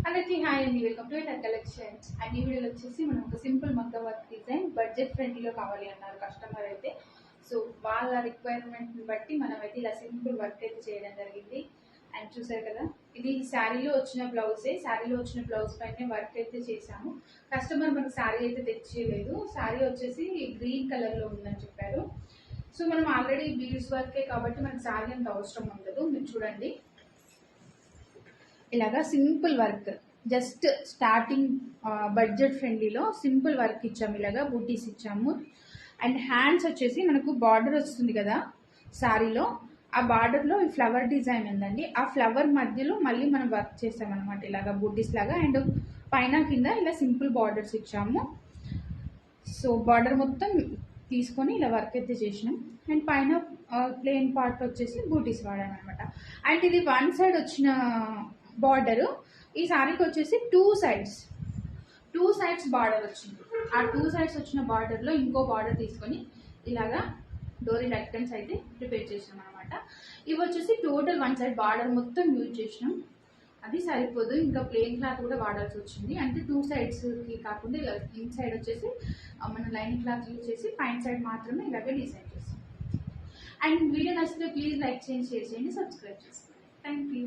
అందరికీ హాయ్ అండి, welcome to ఎటర్ collections. And ఈ వీడియోలో వచ్చేసి మనం ఒక సింపుల్ మగ్గ వర్క్ డిజైన్ బడ్జెట్ ఫ్రెండ్లీలో కావాలి అన్నారు కస్టమర్ అయితే. సో వాళ్ళ రిక్వైర్మెంట్ని బట్టి మనం అయితే ఇలా సింపుల్ వర్క్ అయితే చేయడం జరిగింది. అండ్ చూసారు కదా, ఇది శారీలో వచ్చిన బ్లౌజే. శారీలో వచ్చిన బ్లౌజ్ పైన వర్క్ అయితే చేశాము. కస్టమర్ మనకు శారీ అయితే తెచ్చేయలేదు. శారీ వచ్చేసి గ్రీన్ కలర్లో ఉందని చెప్పారు. సో మనం ఆల్రెడీ బీడ్స్ వర్కే కాబట్టి మనకు శారీ అంత అవసరం ఉండదు. మీరు చూడండి, ఇలాగా simple work, just starting budget ఫ్రెండ్లీలో సింపుల్ వర్క్ ఇచ్చాము. ఇలాగా బూటీస్ ఇచ్చాము. అండ్ హ్యాండ్స్ వచ్చేసి మనకు బార్డర్ వస్తుంది కదా శారీలో, ఆ బార్డర్లో ఈ ఫ్లవర్ డిజైన్ ఉందండి. ఆ ఫ్లవర్ మధ్యలో మళ్ళీ మనం వర్క్ చేసామన్నమాట, ఇలాగా బూటీస్ లాగా. అండ్ పైన కింద ఇలా సింపుల్ బార్డర్స్ ఇచ్చాము. సో బార్డర్ మొత్తం తీసుకొని ఇలా వర్క్ అయితే చేసినాం. అండ్ పైన ప్లెయిన్ పార్ట్ వచ్చేసి బూటీస్ వాడాను అనమాట. అండ్ ఇది వన్ సైడ్ వచ్చిన బార్డరు. ఈ శారీకి వచ్చేసి టూ సైడ్స్ బార్డర్ వచ్చింది. ఆ టూ సైడ్స్ వచ్చిన బార్డర్లో ఇంకో బార్డర్ తీసుకొని ఇలాగా డోరీ లైటన్స్ అయితే ప్రిపేర్ చేసినాం అనమాట. ఇవి వచ్చేసి టోటల్ వన్ సైడ్ బార్డర్ మొత్తం యూజ్ చేసినాం. అది సరిపోదు, ఇంకా ప్లెయిన్ క్లాత్ కూడా వాడాల్సి వచ్చింది. అంటే టూ సైడ్స్కి కాకుండా ఇలా ఇన్ సైడ్ వచ్చేసి మన లైనింగ్ క్లాత్ యూజ్ చేసి పైన సైడ్ మాత్రమే ఇలాగే డిజైన్ చేస్తాం. అండ్ వీడియో నచ్చితే ప్లీజ్ లైక్ చేయండి, షేర్ చేయండి, సబ్స్క్రైబ్ చేసుకోండి. Thank you.